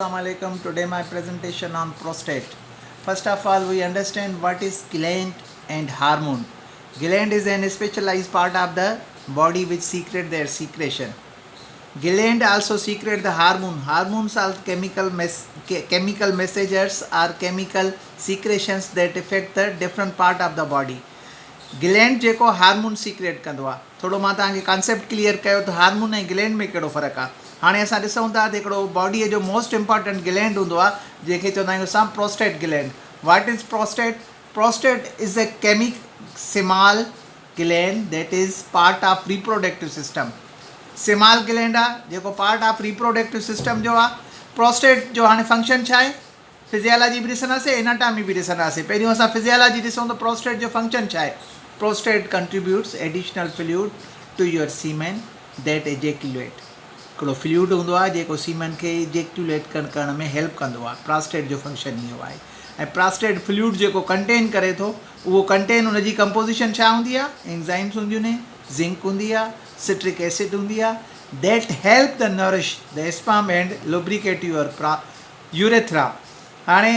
Assalamualaikum. Today my presentation on prostate. First of all, we understand what is gland and hormone. Gland is an specialized part of the body which secrete their secretion. Gland also secrete the hormone. Hormones are chemical messengers or chemical secretions that affect the different part of the body. Gland जेको hormone secrete कंदो आहे. थोरो मां तव्हांखे concept clear कयो त hormone ऐं gland में कहिड़ो फ़र्क़ु आहे. हाणे असां ॾिसूं था त हिकिड़ो बॉडीअ जो मोस्ट इम्पॉर्टेंट ग्लैंड हूंदो आहे जंहिंखे चवंदा आहियूं असां prostate gland. What is prostate? Prostate is a small gland that is part of reproductive system. Small gland आहे जेको पार्ट ऑफ रिप्रोडक्टिव सिस्टम जो आहे. प्रोस्टेट जो हाणे फंक्शन छा आहे? फिजियोलॉजी बि ॾिसंदासीं, एनाटॉमी बि ॾिसंदासीं. पहिरियों असां फिजियोलॉजी ॾिसूं त प्रोस्टेट जो फंक्शन छा आहे. Prostate contributes additional fluid to your semen that ejaculate. हिकिड़ो फ्लूइड हूंदो आहे जेको सीमेन खे इजेक्यूलेट करण में हेल्प कंदो आहे. प्रोस्टेट जो फंक्शन इहो आहे. ऐं प्रोस्टेट फ्लूइड जेको कंटेन करे थो उहो कंटेन हुनजी कंपोज़िशन छा हूंदी आहे? एंजाइम्स हूंदियूं आहिनि, ज़िंक हूंदी आहे, सिट्रिक एसिड हूंदी आहे. That help the nourish the sperm and lubricate your urethra. हाणे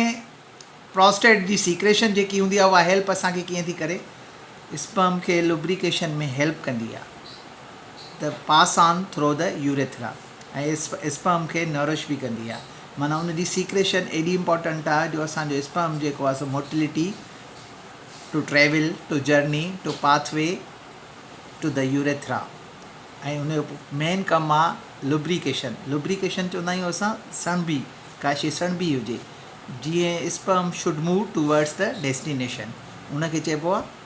प्रोस्टेट जी सीक्रेशन जेकी हूंदी आहे उहा हेल्प असांखे कीअं थी करे? स्पर्म खे लुब्रिकेशन में हेल्प कंदी आहे. त pass on through the urethra. ऐं स्पर्म खे नरिश बि कंदी आहे. माना उनजी सीक्रेशन एॾी इंपॉर्टेंट आहे जो असांजो स्पर्म जेको आहे सो motility to travel to journey to pathway to the urethra. ऐं उनजो मेन कमु आहे लुब्रिकेशन. लुब्रिकेशन चवंदा आहियूं असां सणबी, काशी सणबी हुजे जीअं sperm should move towards the destination. उनखे चइबो आहे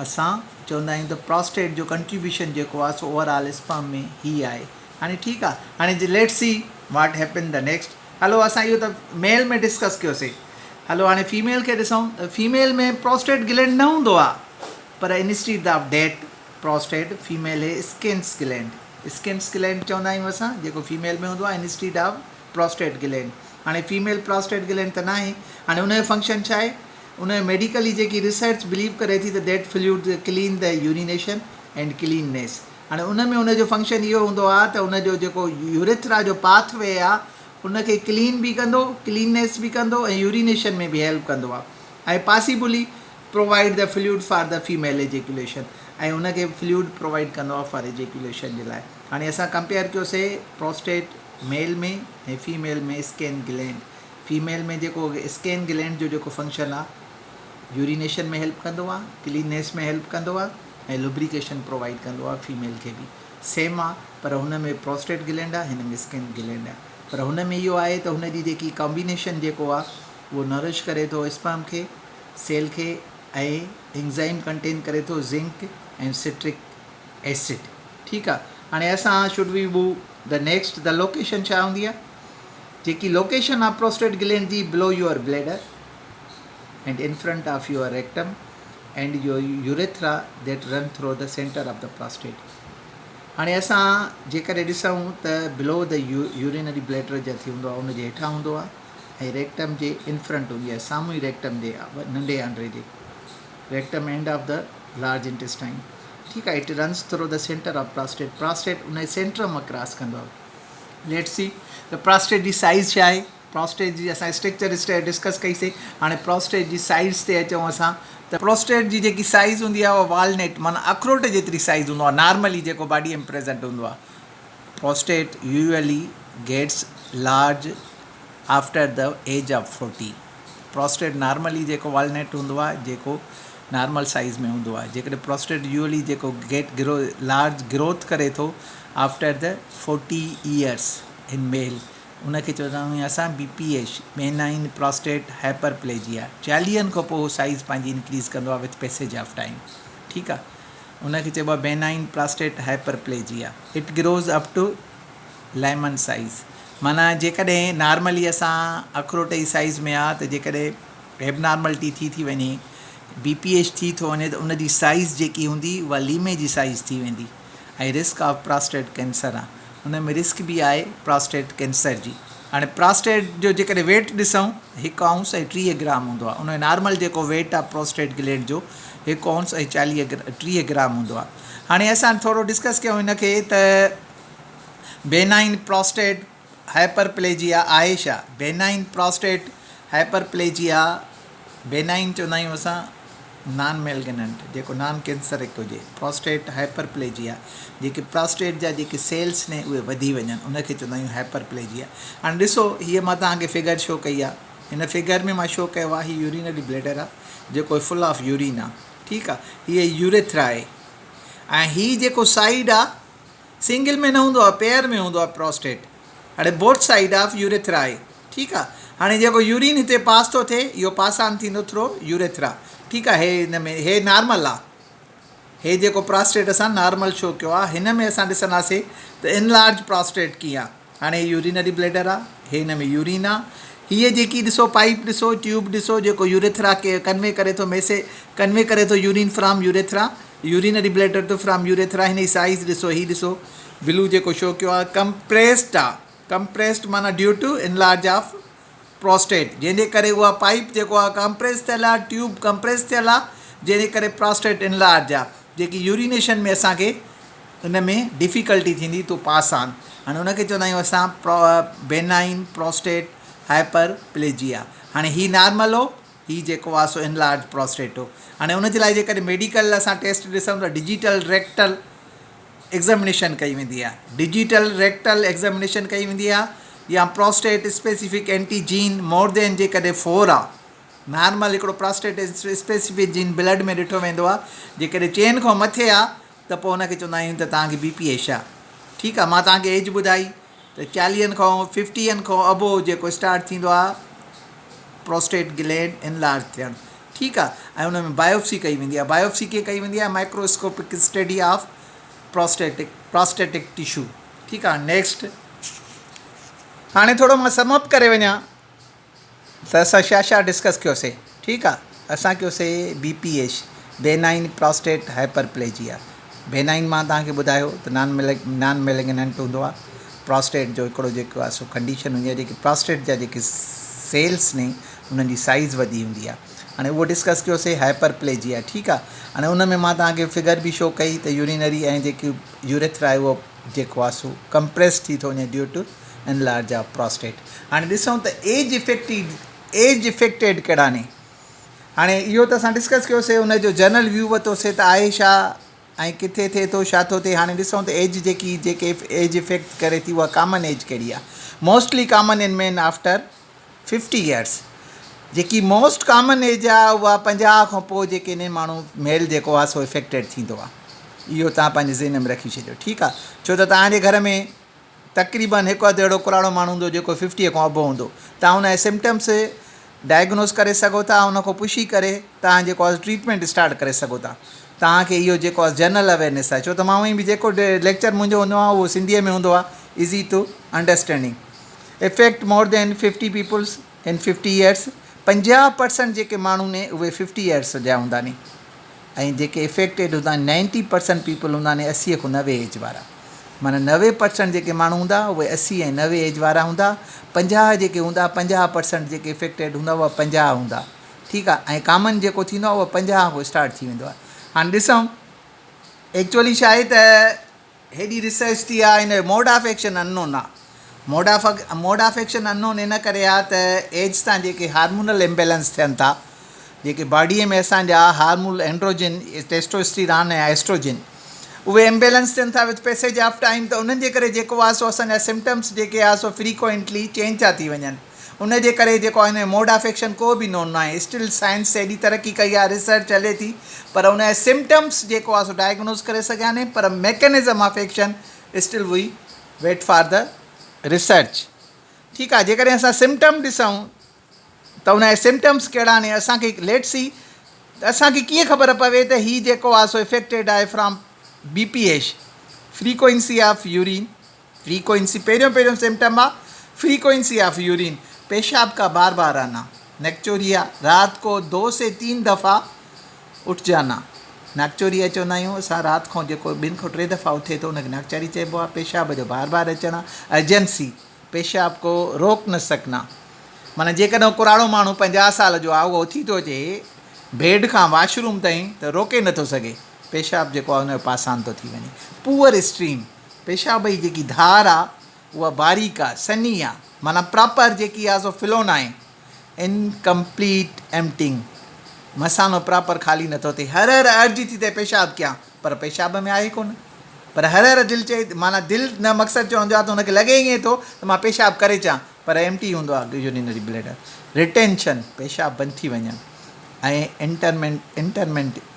असां चवंदा आहियूं त प्रोस्टेट जो कंट्रीब्यूशन जेको आहे सो ओवरऑल स्पर्म में ही आहे. हाणे ठीकु आहे. हाणे let's see what happen the next. Hello असां इहो त मेल में डिस्कस कयोसीं. हलो हाणे फीमेल खे ॾिसूं त फीमेल में प्रोस्टेट ग्लैंड न हूंदो आहे, पर instead of that prostate female है स्किन्स ग्लैंड. स्किन्स ग्लैंड चवंदा आहियूं असां जेको फीमेल में हूंदो आहे इंस्टीड ऑफ प्रोस्टेट ग्लैंड. हाणे फीमेल प्रोस्टेट ग्लैंड त न आहे. हाणे उनजो फंक्शन छा आहे? उन मेडिकली जेकी रिसर्च बिलीव करे थी त that fluid clean the urination and cleanness. हाणे उन में उनजो फंक्शन इहो हूंदो आहे त उनजो जेको यूरेथ्रा जो पाथवे आहे उनखे क्लीन बि कंदो, क्लीननेस बि कंदो ऐं यूरिनेशन में बि हेल्प कंदो आहे. ऐं possibly provide the fluid for the female ejaculation. ऐं उनखे फ्लूइड प्रोवाइड कंदो आहे फॉर एजेक्यूलेशन जे लाइ. हाणे असां कंपेयर कयोसीं प्रोस्टेट मेल में ऐं फीमेल में स्किन ग्लैंड. फीमेल में जेको स्किन ग्लैंड जो जेको फंक्शन आहे यूरिनेशन में हेल्प कंदो आहे, क्लीननेस में हेल्प कंदो आहे ऐं लुब्रिकेशन प्रोवाइड कंदो आहे. फीमेल खे बि सेम आहे, पर हुन में प्रोस्टेट ग्लैंड आहे, हिन में स्किन ग्लैंड आहे. पर हुन में इहो आहे त हुनजी जेकी कॉम्बिनेशन जेको आहे उहो नरिश करे थो स्पर्म खे, सेल खे ऐं एंजाइम कंटेन करे थो ज़िंक ऐं सिट्रिक एसिड. ठीकु आहे. हाणे असां should we move the next. The location छा हूंदी आहे? जेकी लोकेशन आहे प्रोस्टेट ग्लैंड जी बिलो your bladder and in front of your rectum and your urethra that run through the center of the prostate. हाणे असां जेकॾहिं ॾिसूं त बिलो द यूरिनरी ब्लैडर जो थी हूंदो आहे उनजे हेठां हूंदो आहे ऐं रेक्टम जे इन फ्रंट हूंदी आहे, साम्हूं ई रेक्टम जे नंढे Andre J rectum end of the large intestine. ठीकु आहे. It runs through the centre of prostate. Prostate उन सेंटर मां क्रॉस कंदो आहे. लेट्स सी त प्रोस्टेट जी साइज़ छा आहे. प्रोस्टेट जी असां स्ट्रक्चर डिस्कस कईसीं. हाणे प्रोस्टेट जी साइज़ ते अचूं असां त प्रोस्टेट जी जेकी साइज़ हूंदी आहे उहा वॉलनट माना अखरोट जेतिरी साइज़ हूंदो आहे नॉर्मली जेको बॉडीअ में प्रेज़ेंट हूंदो आहे. Prostate usually gets large after the age of 40. Prostate normally जेको वॉलनट हूंदो आहे जेको नॉर्मल साइज़ में हूंदो आहे. जेकॾहिं प्रोस्टेट यूजुअली जेको लार्ज ग्रोथ करे थो after the 40 years in male उनखे चवंदा आहियूं असां BPH बेनाइन प्रोस्टेट हाइपरप्लेजिया. 40 खां पोइ साइज़ पंहिंजी इंक्रीज़ कंदो आहे विथ पैसेज ऑफ टाइम. ठीकु आहे. उनखे चइबो आहे benign prostate hyperplasia. It grows up to lemon size. माना जेकॾहिं नॉर्मली असां अखरोट जी साइज़ में आहे त जेकॾहिं एबनॉर्मलिटी थी वञे BPH थी थो वञे त उनजी साइज़ जेकी हूंदी उहा लीमे जी साइज़ थी वेंदी. ऐं रिस्क ऑफ प्रोस्टेट कैंसर आहे. हुन में रिस्क बि आहे प्रोस्टेट कैंसर जी. हाणे प्रोस्टेट जो जेकॾहिं वेट ॾिसूं 1 आउंस ऐं 30 ग्राम हूंदो आहे. उनजो नॉर्मल जेको वेट आहे प्रोस्टेट ग्लैंड जो 1 आउंस ऐं 30 ग्राम हूंदो आहे. हाणे असां थोरो डिस्कस कयूं हिनखे त बेनाइन प्रोस्टेट हाइपरप्लेजिया आहे छा? बेनाइन प्रोस्टेट हाइपरप्लेजिया, बेनाइन चवंदा आहियूं असां नॉन मेलग्नेंट, जेको नॉन कैंसरिक हुजे। प्रोस्टेट हाइपरप्लेजिया, जेके प्रोस्टेट जा जेके सेल्स ने उहे वधी वञनि, उनखे चवंदा आहियूं हाइपरप्लेजिया। हाणे ॾिसो, हीअ मां तव्हांखे फिगर शो कई आहे। हिन फिगर में मां शो कयो आहे, हीअ यूरिनरी ब्लैडर आहे जेको फुल ऑफ यूरिन आहे, ठीकु आहे। हीअ यूरेथ्रा आहे, ऐं हीअ जेको साइड आहे सिंगल में न हूंदो आहे, पेयर में हूंदो आहे प्रोस्टेट। हाणे बोथ साइड ऑफ यूरेथ्रा आहे, ठीकु आहे। हाणे जेको यूरिन हिते पास थो थिए, इहो पास ऑन थींदो थ्रो यूरेथ्रा, ठीकु आहे। हे हिन में हे नॉर्मल आहे, हे जेको प्रोस्टेट असां नॉर्मल शो कयो आहे। हिन में असां ॾिसंदासीं त इनलार्ज प्रोस्टेट कीअं आहे। हाणे यूरिनरी ब्लैडर आहे, हे हिन में यूरिन आहे। हीअ जेकी ॾिसो पाइप ॾिसो, ट्यूब ॾिसो, जेको यूरेथ्रा खे कन्वे करे थो, कन्वे करे थो urine from urethra, urinary bladder to from urethra. हिन जी साइज़ ॾिसो, हीअ ॾिसो ब्लू जेको शो कयो आहे, कंप्रेस्ड आहे। कंप्रेस्ड माना due to enlarge of prostate, जंहिंजे करे उहा पाइप जेको आहे कंप्रेस थियल आहे, ट्यूब कंप्रेस थियल आहे, जंहिंजे करे प्रोस्टेट इनलार्ज आहे, जेकी यूरिनेशन में असांखे उन में डिफ़िकल्टी थींदी तो पास ऑन। हाणे उनखे चवंदा आहियूं असां बेनाइन प्रोस्टेट हाइपरप्लेजिया। हाणे हीअ नॉर्मल हो, हीअ जेको आहे सो इनलार्ज प्रोस्टेट हो। हाणे उनजे लाइ जेकॾहिं मेडिकल असां टेस्ट ॾिसूं त डिजिटल रेक्टल एग्ज़ामिनेशन कई वेंदी आहे। डिजिटल रेक्टल एग्ज़ामिनेशन कई वेंदी आहे, या प्रोस्टेट स्पेसिफिक एंटीजीन मोर देन जेकॾहिं 4 आहे। नॉर्मल हिकिड़ो प्रोस्टेट स्पेसिफिक जीन ब्लड में ॾिठो वेंदो आहे, जेकॾहिं 4 खां मथे आहे त पोइ हुनखे चवंदा आहियूं त तव्हांखे BPH आहे, ठीकु आहे। मां तव्हांखे एज ॿुधाई त 40 खां 50 खां अबो जेको स्टार्ट थींदो आहे प्रोस्टेट ग्लैंड इनलार्ज थियणु, ठीकु आहे। ऐं उन में बायोप्सी कई वेंदी आहे। बायोप्सी कीअं कई वेंदी आहे? Microscopic study of prostatic tissue, ठीकु आहे। नेक्स्ट, हाणे थोरो मां समअप करे वञा त असां छा छा डिस्कस कयोसीं, ठीकु आहे। असां कयोसीं BPH, benign prostate hyperplasia. Benign मां तव्हांखे ॿुधायो त नॉन मेलिग्नेंट हूंदो आहे। प्रोस्टेट जो हिकिड़ो जेको आहे सो कंडीशन हूंदी आहे, जेकी प्रोस्टेट जा जेके सेल्स ने उन्हनि जी साइज़ वधी हूंदी आहे। हाणे उहो डिस्कस कयोसीं हाइपरप्लेजिया, ठीकु आहे। हाणे उन में मां तव्हांखे फिगर बि शो कई त यूरिनरी ऐं जेकी यूरेथ्रा आहे उहो जेको आहे सो कंप्रेस थी थो वञे due to enlarge of prostate. हाणे ॾिसूं त एज इफेक्टेड कहिड़ा ने। हाणे इहो त असां डिस्कस कयोसीं, उनजो जनरल व्यू वरितोसीं त आहे छा ऐं किथे थिए थो, छा थो थिए। हाणे ॾिसूं त एज जेके एज इफेक्ट करे थी, उहा कॉमन एज कहिड़ी आहे। Mostly common in main after 50 years. जेकी मोस्ट कॉमन एज आहे उहा 50 खां पोइ जेके इन माण्हू मेल जेको आहे सो इफेक्टेड थींदो आहे। इहो तव्हां पंहिंजे ज़हन में रखी छॾियो, ठीकु आहे। छो त तव्हांजे घर में तक़रीबन हिकु अधु अहिड़ो कुराड़ो माण्हू हूंदो जेको 50 खां अबो हूंदो। तव्हां हुन जा सिम्टम्स डायग्नोस करे सघो था, हुन खां पुछी करे तव्हां जेको आहे ट्रीटमेंट स्टार्ट करे सघो था। तव्हांखे इहो जेको आहे जनरल अवेयरनेस आहे। छो त मां उअई बि जेको लेक्चर मुंहिंजो हूंदो आहे उहो सिंधीअ में हूंदो आहे, easy to understanding. Effect more than 50 peoples in 50 years. 50% जेके माण्हू ने उहे 50 ईयर्स जा हूंदा नी, ऐं जेके इफेक्टेड हूंदा 90% पीपल हूंदा आहिनि 80 खां 90 एज वारा। माना 90% जेके माण्हू हूंदा उहे 80 ऐं 90 एज वारा हूंदा। 50 जेके हूंदा, 50% जेके इफेक्टेड हूंदा उहा 50 हूंदा, ठीकु आहे। ऐं कॉमन जेको थींदो आहे उहो 50 खां स्टार्ट थी वेंदो आहे। हाणे ॾिसूं एक्चुअली छा आहे त हेॾी रिसर्च थी आहे, हिन जो मोड ऑफ एक्शन अननोन आहे। Mode of action unknown in करे आहे त एज सां जेके हार्मोनल इम्बेलेंस थियनि था, जेके बॉडीअ में असांजा हार्मोन एंड्रोजन, टेस्टोस्टेरोन ऐं एस्ट्रोजन, उहे इम्बेलेंस थियनि था विथ पैसेज ऑफ टाइम। त उन्हनि जे करे जेको आहे सो असांजा सिम्टम्स जेके आहे सो फ्रीक्वेंटली चेंज था थी वञनि। उन जे करे जेको आहे हिन मोड ऑफ एक्शन को बि नोन आहे। स्टिल साइंस एॾी तरक़ी कई आहे, रिसर्च हले थी, पर उन जा सिम्टम्स जेको आहे सो डायग्नोस करे सघिया आहिनि, पर mechanism of action still we wait for the research, ठीकु आहे। जेकॾहिं असां सिम्टम ॾिसूं त उन जा सिम्टम्स कहिड़ा आहिनि, असांखे लेट्स सी त असांखे कीअं ख़बर पवे त हीअ जेको आहे सो इफेक्टेड आहे from BPH। Frequency of urine, frequency पहिरियों सिम्टम आहे फ्रीक्वेंसी ऑफ यूरिन, पेशाब का बार बार आना, नेक्चोरिया, रात को 2 से 3 दफ़ा उठ जाना। नेक्चोरिया चवंदा आहियूं असां, राति खां जेको 2 खां 3 दफ़ा उथे थो उनखे नेक्चोरी चइबो आहे। पेशाब जो बार बार अचणु, अर्जेंसी, पेशाब को रोक न सकना। माना जेकॾहिं कुराड़ो माण्हू 50 साल जो आहे, उहो उथी थो अचे बेड खां वॉशरूम ताईं त रोके नथो सघे, पेशाब जेको आहे उनजो पासान थो थी वञे। पुअर स्ट्रीम, पेशाब जी जेकी धार आहे उहा बारीक आहे, सनी आहे, माना प्रॉपर जेकी आहे सो फिलो न आहे. इनकम्प्लीट एम्पटिंग, मसानो प्रॉपर ख़ाली नथो थिए. हर अर्जी थी थिए पेशाब कयां, पर पेशाब में आहे कोन. पर हर दिलि चए, माना दिलि न मक़सदु चवंदो आहे त हुनखे लॻे ईअं थो त मां पेशाब करे अचां, पर एम्प्टी हूंदो आहे यूरिनरी ब्लैडर. रिटेंशन, पेशाब बंदि थी वञनि. ऐं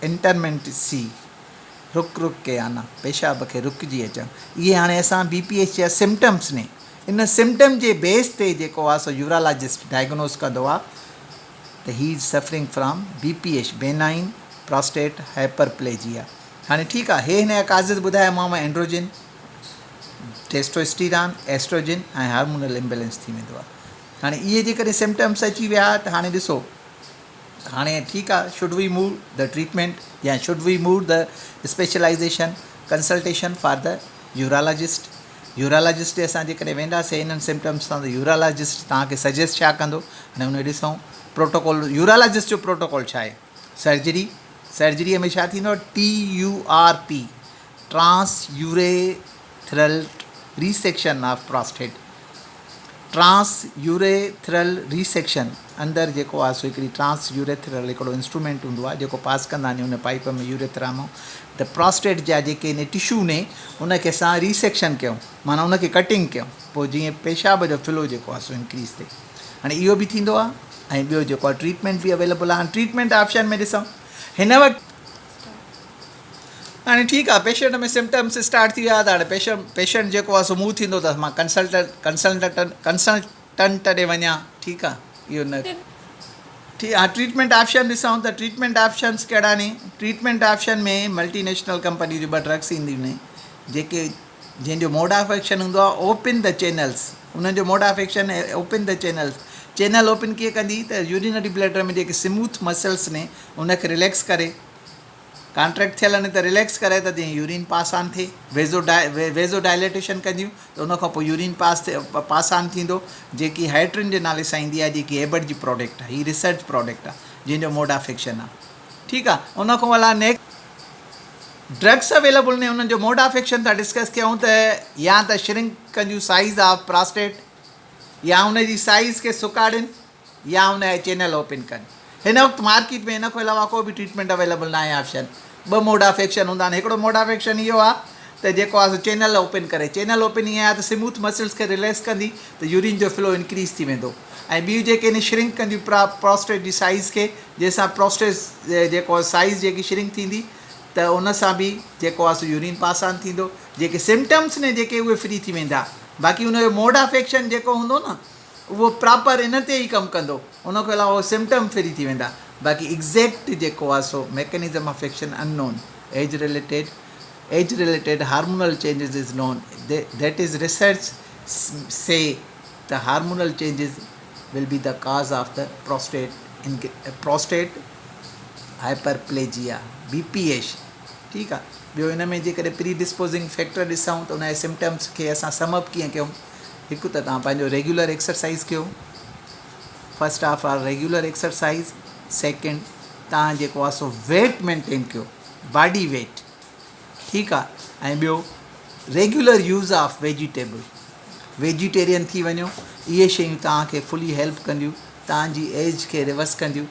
इंटरमेंसी, रुक के आना, पेशाब खे रुकिजी अचणु. इहे हाणे असां BPH जा सिम्टम्स ने. इन सिम्टम जे बेस ते जेको आहे सो यूरालॉजिस्ट डायग्नोस कंदो आहे त he is suffering from BPH, benign prostate hyperplasia. हाणे ठीकु आहे, हे हिन जा काज़ ॿुधायोमांव. एंड्रोजिन, टेस्टोस्टेरोन, एस्ट्रोजिन ऐं हार्मोनल इम्बेलेंस थी वेंदो आहे. हाणे इहे जेकॾहिं सिम्टम्स अची विया त हाणे ॾिसो, हाणे ठीकु आहे, should we move the treatment या should we move the specialisation consultation for the urologist. Urologist असां जेकॾहिं वेंदासीं इन्हनि सिम्टम्स सां, त यूरालॉजिस्ट तव्हांखे सजेस्ट छा कंदो. हाणे हुन ॾिसूं प्रोटोकॉल. यूरालॉजिस्ट जो प्रोटोकॉल छा आहे? सर्जरीअ में छा थींदो? TURP, trans urethral resection of prostate. Trans urethral resection अंदरि जेको आहे सो हिकिड़ी ट्रांस यूरेथ्रल हिकिड़ो इंस्ट्रूमेंट हूंदो आहे जेको पास कंदा आहिनि हुन पाइप में यूरेथ्रा मां. त प्रोस्टेट जा जेके इन टिशू ने उनखे असां रिसेक्शन कयूं, माना उनखे कटिंग कयूं, पोइ जीअं पेशाब जो फ्लो जेको आहे सो इंक्रीज़ थिए. हाणे इहो बि थींदो आहे. ऐं ॿियो जेको आहे ट्रीटमेंट बि अवेलेबल आहे. ट्रीटमेंट ऑप्शन में ॾिसूं हिन वक़्तु, हाणे ठीकु आहे, पेशेंट में सिम्टम्स स्टार्ट थी विया त हाणे पेशेंट जेको आहे सो मूव थींदो त मां कंसल्टेंट ॾे वञा. ठीकु आहे, इहो न ठीकु आहे. ट्रीटमेंट ऑप्शन ॾिसूं त ट्रीटमेंट ऑप्शन्स कहिड़ा आहिनि? ट्रीटमेंट ऑप्शन में मल्टीनेशनल कंपनी जूं ॿ ड्रग्स ईंदियूं आहिनि जेके जंहिंजो मोड ऑफ एक्शन हूंदो आहे ओपन द चैनल्स. उन्हनि जो mode of action open the channels. Channel open कीअं कंदी? त यूरिनरी ब्लैडर में जेके स्मूथ मसल्स ने उनखे रिलैक्स करे, कॉन्ट्रैक्ट थियल आहिनि त रिलैक्स करे त जीअं यूरिन पास ऑन थिए. वेज़ो डायलेटेशन कंदियूं त उनखां पोइ यूरिन पास ऑन थींदो, जेकी हाइड्रिन जे नाले सां ईंदी आहे, जेकी एबट जी प्रोडक्ट आहे. हीअ रिसर्च प्रोडक्ट आहे जंहिंजो मोड ऑफ एक्शन आहे. ठीकु आहे. उनखां अलावा नेक्स्ट ड्रग्स अवेलेबल ने, उन्हनि जो मोड ऑफ एक्शन था डिस्कस कयूं त या त श्रिंक कंदियूं साइज़ ऑफ प्रोस्टेट, या उनजी साइज़ खे सुकाड़नि, या उनजा चैनल ओपन कनि. हिन वक़्तु मार्केट में इन खां अलावा को बि ट्रीटमेंट अवेलेबल न आहे ऑप्शन. ॿ मोड ऑफ एक्शन हूंदा आहिनि. हिकिड़ो मोड ऑफ एक्शन इहो आहे त जेको आहे चैनल ओपन करे. चैनल ओपन ईअं आहे त स्मूथ मसल्स खे रिलैक्स कंदी त यूरिन जो फ्लो इंक्रीज़ थी वेंदो. ऐं ॿियूं जेके इन श्रिंक कंदियूं प्रोस्टेट जी साइज़ खे, जंहिंसां प्रोस्टेट जेको साइज़ जेकी श्रिंक थींदी त उन सां बि जेको आहे सो यूरिन पास ऑन थींदो. जेके सिम्टम्स ने जेके उहे फ्री थी वेंदा. बाक़ी उनजो मोड ऑफ एक्शन जेको हूंदो न उहो प्रॉपर इन ते ई कमु कंदो. उनखां अलावा उहो सिम्टम फ्री थी वेंदा. बाक़ी एग्ज़ैक्ट जेको आहे सो mechanism of action unknown. Age related hormonal changes is known. That is research से the hormonal changes will be the cause of the prostate hyperplasia, BPH. ठीकु आहे. ॿियो हिन में जेकॾहिं प्री डिस्पोज़िंग फैक्टर ॾिसूं त उनजे सिम्टम्स खे असां समअप कीअं कयूं? हिकु त तव्हां पंहिंजो रेगुलर एक्सरसाइज़ कयो. First of all regular exercise. Second, तव्हां जेको आहे सो वेट मेंटेन कयो, बॉडी वेट. ठीकु आहे. ऐं ॿियो regular use of vegetable, vegetarian थी वञो. इहे शयूं तव्हांखे फुली हेल्प कंदियूं, तव्हांजी एज खे रिवर्स कंदियूं.